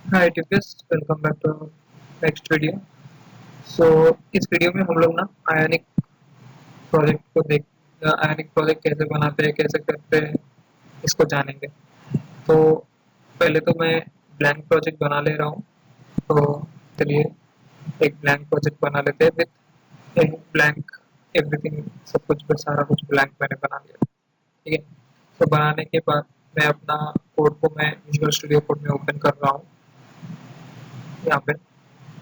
हाय टिपिस, welcome back to next video. So इस video में हम लोग ना आयनिक प्रोजेक्ट को देख आयनिक प्रोजेक्ट कैसे बनाते हैं, कैसे करते हैं, इसको जानेंगे। तो पहले तो मैं ब्लैंक प्रोजेक्ट बना ले रहा हूँ। तो चलिए एक ब्लैंक प्रोजेक्ट बना लेते हैं विद एक ब्लैंक एवरीथिंग, सब कुछ बस सारा कुछ ब्लैंक मैंने बना लिया। ठीक है। तो बनाने के बाद मैं अपना कोड को मैं विजुअल स्टूडियो कोड में ओपन कर रहा हूँ यहाँ पे।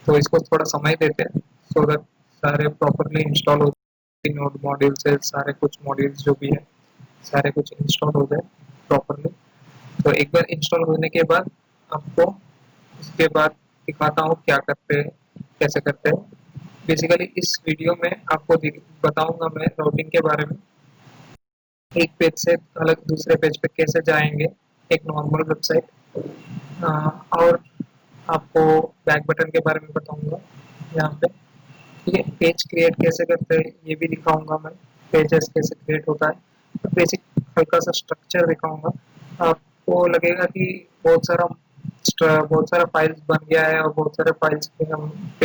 तो इसको थोड़ा समय देते हैं सो दैट सारे प्रॉपरली इंस्टॉल हो जाए, नोड मॉड्यूल से सारे कुछ मॉड्यूल्स जो भी है सारे कुछ इंस्टॉल हो जाए प्रॉपरली। तो एक बार इंस्टॉल होने के बाद आपको उसके बाद दिखाता हूँ क्या करते हैं, कैसे करते हैं। बेसिकली इस वीडियो में आपको बताऊंगा मैं राउटिंग के बारे में, एक पेज से अलग दूसरे पेज पे कैसे जाएंगे, एक नॉर्मल वेबसाइट। और आपको बैक बटन के बारे में बताऊंगा यहाँ पे। ठीक है, पेज क्रिएट कैसे करते हैं ये भी दिखाऊंगा मैं, पेजेस कैसे क्रिएट होता है। तो बेसिक हल्का सा स्ट्रक्चर दिखाऊंगा। आपको लगेगा कि बहुत सारा फाइल्स बन गया है और बहुत सारे फाइल्स पे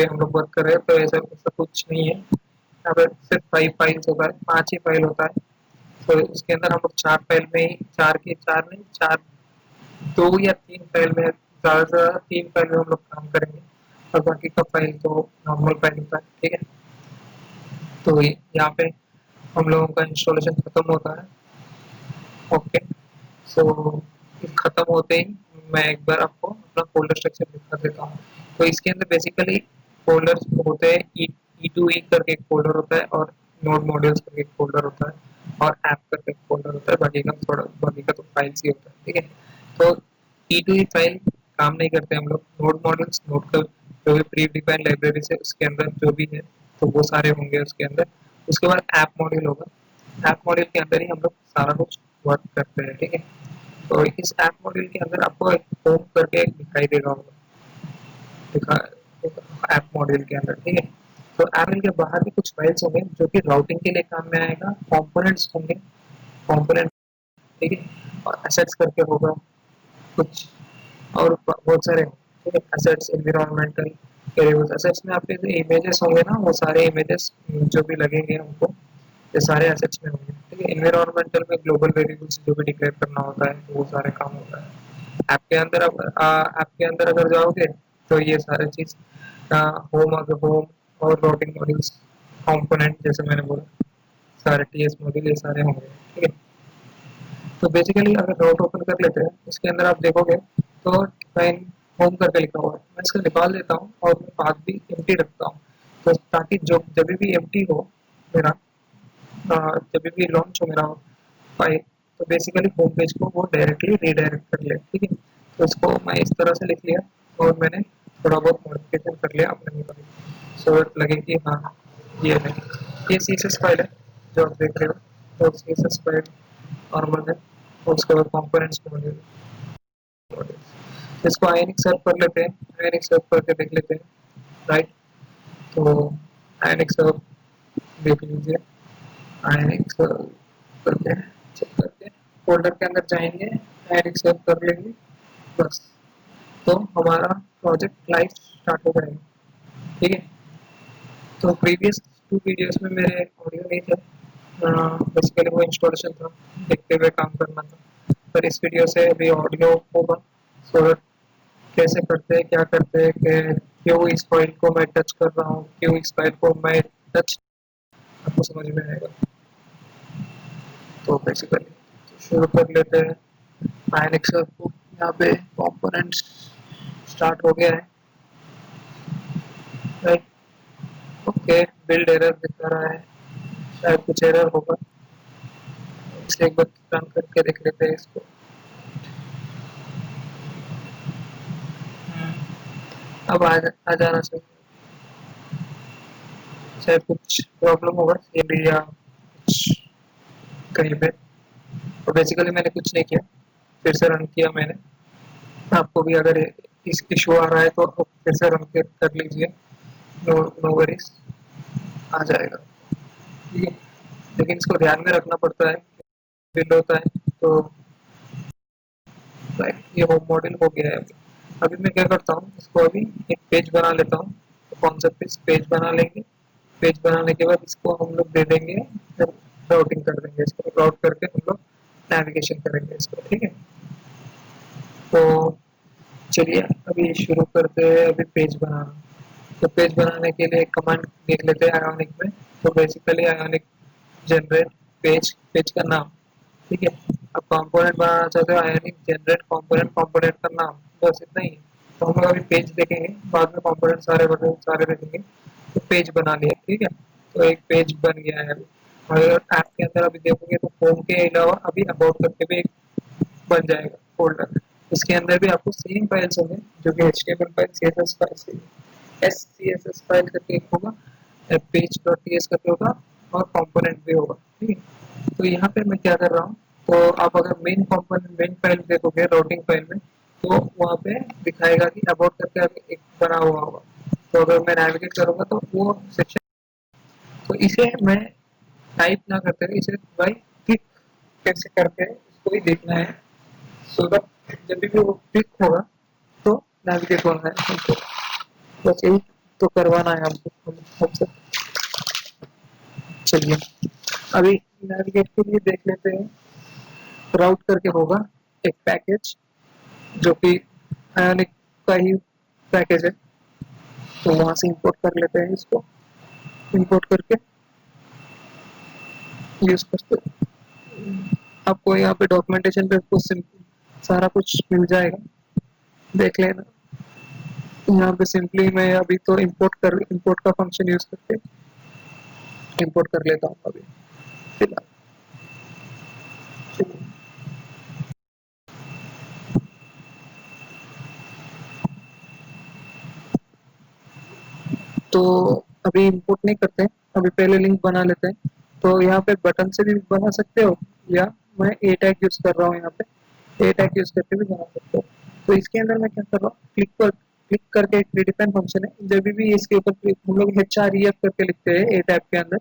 हम लोग वर्क कर रहे हैं, तो ऐसा ऐसा कुछ नहीं है। यहाँ पे सिर्फ 5 फाइल्स होता है, 5 ही फाइल होता है। तो उसके अंदर हम लोग 4 फाइल में ही, चार के चार नहीं, चार 2 या 3 फाइल में, ज़्यादा से ज़्यादा 3 फाइल में हम लोग काम करेंगे और बाकी का फाइल तो नॉर्मल फाइल होता है। ठीक है। तो यहाँ पे हम लोगों का इंस्टॉलेशन खत्म होता है। ओके। सो खत्म होते ही मैं एक बार आपको अपना फोल्डर स्ट्रक्चर दिखा देता हूँ। तो इसके अंदर बेसिकली फोल्डर्स होते हैं। ई टू ई करके एक फोल्डर होता है और नोड मॉड्यूल्स करके एक फोल्डर होता है और ऐप करके एक फोल्डर होता है। बाकी का तो फाइल्स ही होता है। ठीक है। तो ई टू ई फाइल काम नहीं करते हम लोग। नोड मॉड्यूल्स, नोड का जो भी प्री डिफाइंड लाइब्रेरीज है उसके अंदर जो भी है तो वो सारे होंगे उसके अंदर। उसके बाद ऐप मॉड्यूल होगा। ऐप मॉड्यूल के अंदर ही हम लोग सारा कुछ वर्क करते हैं। ठीक है। तो इस ऐप मॉड्यूल के अंदर आपको एक होम करके एक दिखाई देगा होगा, दिखा ऐप मॉड्यूल के अंदर। ठीक है। तो ऐप के बाहर भी कुछ फाइल्स होंगे जो कि राउटिंग के लिए काम में आएगा, कंपोनेंट्स होंगे, कंपोनेंट। ठीक है। और एसेट्स करके होगा कुछ, और बहुत सारे। ठीक है, एसेट्स, एनवायरमेंटल वेरिएबल्स। एसेट्स में आपके जो इमेजेस होंगे ना, वो सारे इमेजेस जो भी लगेंगे हमको, ये सारे एसेट्स में होंगे। ठीक है। एनवायरमेंटल में ग्लोबल वेरिएबल्स जो भी डिक्लेयर करना होता है तो वो सारे काम होता है। ऐप के अंदर अगर जाओगे तो ये सारी चीज होम, अगर होम और राउटिंग मॉड्यूल्स, कंपोनेंट जैसे मैंने बोला, सारे टीएस मॉड्यूल ये सारे होंगे। ठीक है। तो बेसिकली अगर राउट ओपन कर लेते हैं इसके अंदर आप देखोगे तो डिफाइन होम करके लिखा हुआ है। मैं इसको निकाल देता हूँ और मैं पाथ भी एम्प्टी रखता हूँ, तो ताकि जो जब भी एम्प्टी हो मेरा, जब भी लॉन्च हो मेरा फाइल, तो बेसिकली होम पेज को वो डायरेक्टली रीडायरेक्ट कर ले। ठीक है। तो इसको मैं इस तरह से लिख लिया और मैंने थोड़ा बहुत मॉडिफिकेशन कर लिया अपने मुताबिक, सो लगे कि हाँ ये है, ये CSS फाइल है जो आप देख रहे हो। तो CSS फाइल नॉर्मल है और उसके बाद कंपोनेंट्स मॉड्यूल, इसको आयनिक सर्व कर लेते हैं। आयनिक सर्व करके देख लेते हैं। राइट। तो आयनिक सर्व देख लीजिए। आयनिक सर्व करके चेक करके फोल्डर के अंदर जाएंगे, आयनिक सर्व कर लेंगे, बस। तो हमारा प्रोजेक्ट लाइव स्टार्ट हो जाएगा। ठीक है। तो प्रीवियस 2 वीडियोस में मेरे ऑडियो नहीं थे, बेसिकली वो इंस्टॉलेशन था, देखते हुए काम करना था। पर इस वीडियो से अभी ऑडियो होगा, सो कैसे करते हैं, क्या करते हैं, क्यों इस फाइल को मैं टच कर रहा हूँ, क्यों इस फाइल को मैं टच, आपको समझ में आएगा। तो बेसिकली शुरू कर लेते हैं। आयनिक को यहाँ पे कंपोनेंट्स स्टार्ट हो गया है। राइट। ओके, बिल्ड एरर दिखा रहा है, शायद कुछ एरर होगा, इसलिए एक बार रन करके देख लेते हैं इसको। अब आ जाना चाहिए, शायद कुछ प्रॉब्लम होगा ये भी या कुछ कहीं पे। तो बेसिकली मैंने कुछ नहीं किया, फिर से रन किया मैंने। आपको भी अगर इस इशू आ रहा है तो आप फिर से रन कर लीजिए, नो नो वरीज, आ जाएगा। ठीक है। लेकिन इसको ध्यान में रखना पड़ता है, बिल्ड होता है तो। राइट, ये होम मॉडल हो गया है अभी। अभी मैं क्या करता हूँ, इसको अभी एक पेज बना लेता हूँ। तो कौन सा पेज बना लेंगे। पेज बनाने के बाद इसको हम लोग दे देंगे, राउटिंग कर देंगे, इसको राउट करके हम लोग नेविगेशन करेंगे इसको, ठीक है। तो चलिए अभी शुरू करते हैं अभी पेज बनाना। तो पेज बनाने के लिए एक कमांड देख लेते हैं आयोनिक में। तो basically ionic generate page, page का नाम, ठीक है। अब कंपोनेंट बनाना चाहते हो, आयोनिक जनरेट कंपोनेंट, कंपोनेंट का नाम, बस इतना ही है। तो हम लोग अभी पेज देखेंगे, बाद में कंपोनेंट सारे बने सारे देखेंगे। तो पेज बना लिया, ठीक है। तो एक पेज बन गया है अभी। और ऐप के अंदर अभी देखोगे तो होम के अलावा अभी अबाउट करके भी एक बन जाएगा फोल्डर। इसके अंदर भी आपको सेम फाइल्स होंगे, जो कि HTML file, CSS file, SCSS file करके एक होगा, page.ts करके होगा, और कंपोनेंट भी होगा, ठीक है। तो यहाँ पे मैं क्या कर रहा हूँ, तो आप अगर मेन कंपोनेंट मेन फाइल देखोगे राउटिंग फाइल में, तो वहाँ पे दिखाएगा कि अबाउट करके एक बना हुआ होगा। तो अगर मैं नेविगेट करूँगा तो वो सेक्शन, तो इसे मैं टाइप ना करते हुए इसे भाई क्लिक कैसे करके इसको ही देखना है। सो दैट जब भी वो क्लिक होगा तो नेविगेट होना है हमको, बस यही तो करवाना है हमको हमसे। चलिए अभी नेविगेट के लिए देख लेते हैं। राउट करके होगा एक पैकेज, जो कि आयोनिक का ही पैकेज है। तो वहां से इंपोर्ट कर लेते हैं इसको, इंपोर्ट करके यूज करते हैं। आपको यहाँ पे डॉक्यूमेंटेशन पे आपको सारा कुछ मिल जाएगा, देख लेना। यहाँ पे सिंपली मैं अभी तो इंपोर्ट का फंक्शन यूज करके इंपोर्ट कर लेता हूँ अभी फिलहाल। तो अभी इंपोर्ट नहीं करते हैं, अभी पहले लिंक बना लेते हैं। तो यहाँ पे बटन से भी बना सकते हो, या मैं ए टैग यूज कर रहा हूँ यहाँ पे, ए टैग यूज करके भी बना सकते हो। तो इसके अंदर मैं क्या कर रहा हूँ, क्लिक करके एक प्रीडिफाइन फंक्शन है, जब भी इसके ऊपर हम लोग HREF करके लिखते हैं ए टैग के अंदर,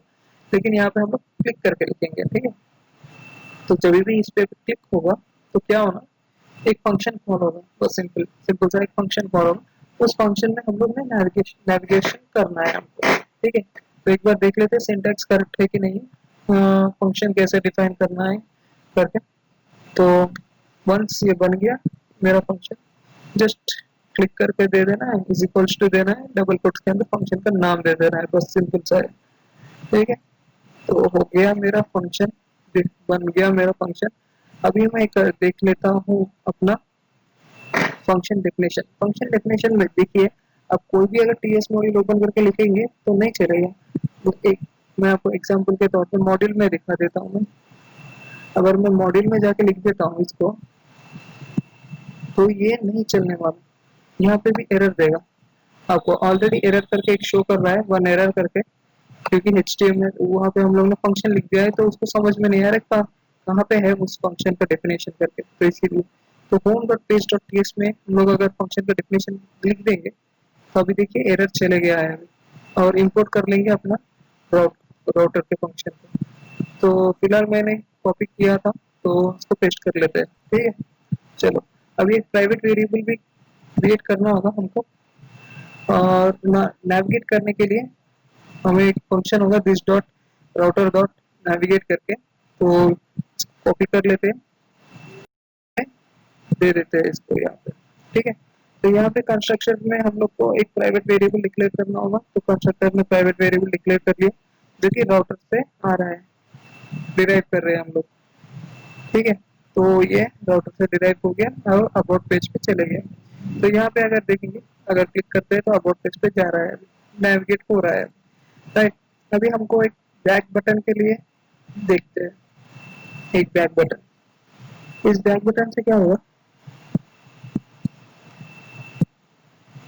लेकिन यहाँ पे हम लोग क्लिक करके लिखेंगे, ठीक है। तो जब भी इस पे क्लिक होगा तो क्या होगा, एक फंक्शन कॉल होगा, बस सिंपल सिंपल सा एक फंक्शन कॉल होगा। उस फंक्शन में हम लोग ने नेविगेशन करना है हमको, ठीक है। तो एक बार देख लेते हैं सिंटैक्स करेक्ट है कि नहीं, फंक्शन कैसे डिफाइन करना है करके। तो वंस ये बन गया मेरा फंक्शन, जस्ट क्लिक करके दे देना है, इज इक्वल्स टू देना है, डबल कोट्स के अंदर फंक्शन का नाम दे देना है, बस सिंपल सा है, ठीक है। तो हो गया मेरा फंक्शन, बन गया मेरा फंक्शन। अभी मैं एक देख लेता हूँ अपना फंक्शन डेफिनेशन। फंक्शन डेफिनेशन में देखिए, अब कोई भी अगर टीएस मॉड्यूल ओपन करके लिखेंगे तो नहीं चलेगा। तो एक मैं आपको एग्जांपल के तौर पे मॉड्यूल में दिखा देता हूँ। मैं अगर मैं मॉड्यूल में जाके लिख देता हूँ इसको, तो ये नहीं चलने वाला, यहाँ पे भी एरर देगा। आपको ऑलरेडी एरर करके एक शो कर रहा है, वन एरर करके, क्योंकि HTML वहाँ पे हम लोग ने फंक्शन लिख दिया है, तो उसको समझ में नहीं आ रहा कहाँ पे है उस फंक्शन का डेफिनेशन करके, तो इसीलिए। तो home dot page dot TX में हम लोग अगर फंक्शन का डेफिनेशन लिख देंगे तो अभी देखिए एरर चले गया है अभी। और इंपोर्ट कर लेंगे अपना राउटर के फंक्शन को। तो फिलहाल मैंने कॉपी किया था, तो उसको पेस्ट कर लेते हैं, ठीक है। चलो अभी एक प्राइवेट वेरिएबल भी क्रिएट करना होगा हमको, और नेविगेट करने के लिए हमें एक फंक्शन होगा this dot router dot navigate करके, तो कॉपी कर लेते हैं, दे देते हैं इसको यहाँ पे, ठीक है। तो यहाँ पे कंस्ट्रक्शन में हम लोग को एक प्राइवेट वेरिएबल डिक्लेयर करना होगा। तो कंस्ट्रक्टर में प्राइवेट वेरिएबल डिक्लेयर कर लिया, जो कि राउटर से आ रहा है, डिराइव कर रहे हैं हम लोग, ठीक है। तो ये राउटर से डिराइव हो गया और अबाउट पेज पे चले गए। तो यहाँ पे अगर देखेंगे, अगर क्लिक करते हैं तो अबाउट पेज पे जा रहा है, नेविगेट हो रहा है, राइट। अभी हमको एक बैक बटन के लिए देखते हैं, एक बैक बटन। इस बैक बटन से क्या होगा,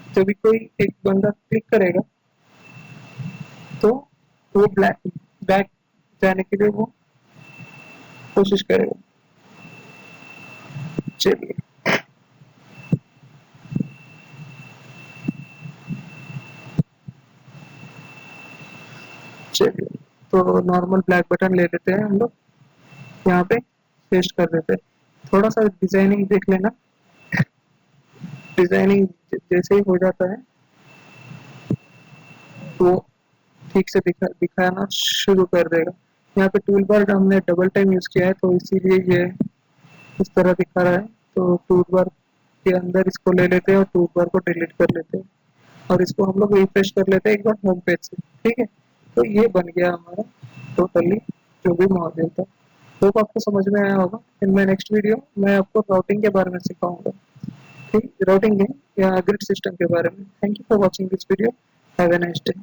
जब भी कोई एक बंदा क्लिक करेगा तो वो बैक जाने के लिए वो कोशिश करेगा। चलिए चलिए, तो नॉर्मल ब्लैक बटन ले लेते हैं हम लोग, यहाँ पे पेस्ट कर देते हैं। थोड़ा सा डिजाइनिंग देख लेना, डिजाइनिंग जैसे ही हो जाता है तो ठीक से दिखाना शुरू कर देगा। यहाँ पे टूल बार हमने डबल टाइम यूज किया है तो इसीलिए ये इस तरह दिखा रहा है। तो टूल बार के अंदर इसको ले लेते हैं और टूल बार को डिलीट कर लेते हैं और इसको हम लोग रिफ्रेश कर लेते हैं एक बार होम पेज से। ठीक है, तो ये बन गया हमारा टोटली जो भी मॉडल था। होप आपको समझ में आया होगा। इन माय नेक्स्ट वीडियो मैं आपको राउटिंग के बारे में सिखाऊंगा। ठीक, राउटिंग है या ग्रिड सिस्टम के बारे में। Thank you for watching this video. Have a nice day.